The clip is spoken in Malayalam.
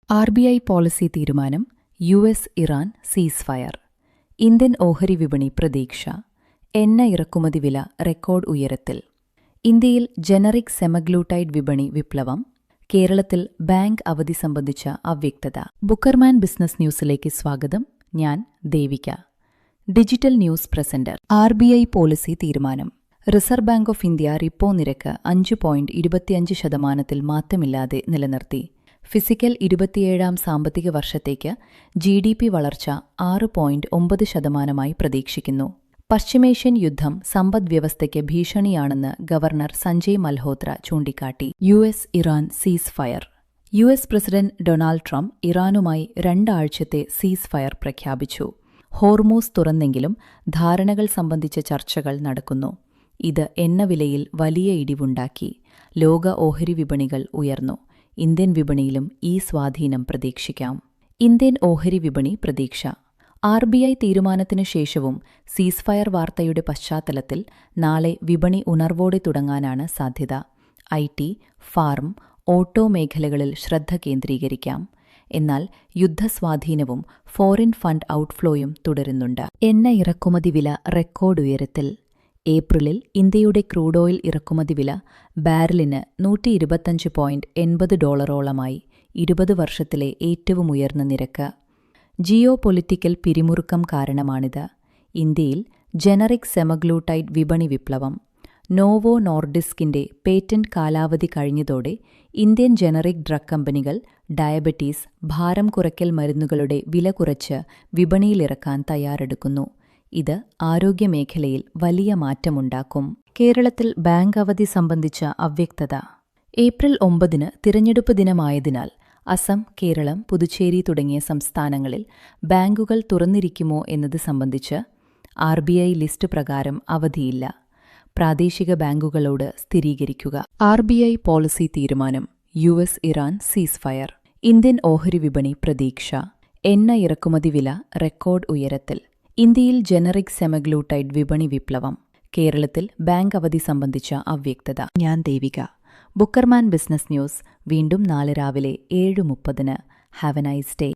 RBI പോളിസി തീരുമാനം, US ഇറാൻ സീസ് ഫയർ. ഇന്ത്യൻ ഓഹരി വിപണി പ്രതീക്ഷ. എണ്ണ ഇറക്കുമതി വില റെക്കോർഡ് ഉയരത്തിൽ. ഇന്ത്യയിൽ ജനറിക് സെമഗ്ലൂട്ടൈഡ് വിപണി വിപ്ലവം. കേരളത്തിൽ ബാങ്ക് അവധി സംബന്ധിച്ച അവ്യക്തത. ബുക്കർമാൻ ബിസിനസ് ന്യൂസിലേക്ക് സ്വാഗതം. ഞാൻ Devika. Digital news presenter. RBI policy തീരുമാനം. Reserve bank of India repo നിരക്ക് 5.25% മാറ്റമില്ലാതെ നിലനിർത്തി. ഫിസിക്കൽ 27ാം സാമ്പത്തിക വർഷത്തേക്ക് GDP വളർച്ച 6.9% പ്രതീക്ഷിക്കുന്നു. പശ്ചിമേഷ്യൻ യുദ്ധം സമ്പദ്വ്യവസ്ഥയ്ക്ക് ഭീഷണിയാണെന്ന് ഗവർണർ സഞ്ജയ് മൽഹോത്ര ചൂണ്ടിക്കാട്ടി. US ഇറാൻ സീസ് fire. US president Donald Trump ഇറാനുമായി 2 ആഴ്ചത്തെ സീസ് ഫയർ പ്രഖ്യാപിച്ചു. ഹോർമൂസ് തുറന്നെങ്കിലും ധാരണകൾ സംബന്ധിച്ച ചർച്ചകൾ നടക്കുന്നു. ഇത് എണ്ണവിലയിൽ വലിയ ഇടിവുണ്ടാക്കി. ലോക ഓഹരി വിപണികൾ ഉയർന്നു. ഇന്ത്യൻ വിപണിയിലും ഈ സ്വാധീനം പ്രതീക്ഷിക്കാം. ഇന്ത്യൻ ഓഹരി വിപണി പ്രതീക്ഷ. RBI തീരുമാനത്തിനു ശേഷവും സീസ്ഫയർ വാർത്തയുടെ പശ്ചാത്തലത്തിൽ നാളെ വിപണി ഉണർവോടെ തുടങ്ങാനാണ് സാധ്യത. IT, ഫാർം, ഓട്ടോ മേഖലകളിൽ ശ്രദ്ധ കേന്ദ്രീകരിക്കാം. എന്നാൽ യുദ്ധസ്വാധീനവും ഫോറിൻ ഫണ്ട് ഔട്ട്ഫ്ലോയും തുടരുന്നുണ്ട്. എണ്ണ ഇറക്കുമതി വില റെക്കോർഡ് ഉയരത്തിൽ. ഏപ്രിലിൽ ഇന്ത്യയുടെ ക്രൂഡ് ഓയിൽ ഇറക്കുമതി വില ബാരലിന് $125.80 20 വർഷത്തിലെ ഏറ്റവും ഉയർന്ന നിരക്ക്. ജിയോ പൊളിറ്റിക്കൽ പിരിമുറുക്കം കാരണമാണിത്. ഇന്ത്യയിൽ ജനറിക് സെമഗ്ലൂട്ടൈഡ് വിപണി വിപ്ലവം. നോവോ നോർഡിസ്കിന്റെ പേറ്റന്റ് കാലാവധി കഴിഞ്ഞതോടെ ഇന്ത്യൻ ജനറിക് ഡ്രഗ് കമ്പനികൾ ഡയബറ്റീസ്, ഭാരം കുറയ്ക്കൽ മരുന്നുകളുടെ വില കുറച്ച് വിപണിയിലിറക്കാൻ തയ്യാറെടുക്കുന്നു. ഇത് ആരോഗ്യമേഖലയിൽ വലിയ മാറ്റമുണ്ടാക്കും. കേരളത്തിൽ ബാങ്ക് അവധി സംബന്ധിച്ച അവ്യക്തത. ഏപ്രിൽ 9 തിരഞ്ഞെടുപ്പ് ദിനമായതിനാൽ അസം, കേരളം, പുതുച്ചേരി തുടങ്ങിയ സംസ്ഥാനങ്ങളിൽ ബാങ്കുകൾ തുറന്നിരിക്കുമോ എന്നത് സംബന്ധിച്ച് RBI ലിസ്റ്റ് പ്രകാരം അവധിയില്ല. പ്രാദേശിക ബാങ്കുകളോട് സ്ഥിരീകരിക്കുക. RBI പോളിസി തീരുമാനം. US ഇറാൻ സീസ് ഫയർ. ഇന്ത്യൻ ഓഹരി വിപണി പ്രതീക്ഷ. എണ്ണ ഇറക്കുമതി വില റെക്കോർഡ് ഉയരത്തിൽ. ഇന്ത്യയിൽ ജനറിക് സെമഗ്ലൂട്ടൈഡ് വിപണി വിപ്ലവം. കേരളത്തിൽ ബാങ്ക് അവധി സംബന്ധിച്ച അവ്യക്തത. ഞാൻ ദേവിക. ബുക്കർമാൻ ബിസിനസ് ന്യൂസ് വീണ്ടും നാളെ രാവിലെ 7:30. Have A nice day.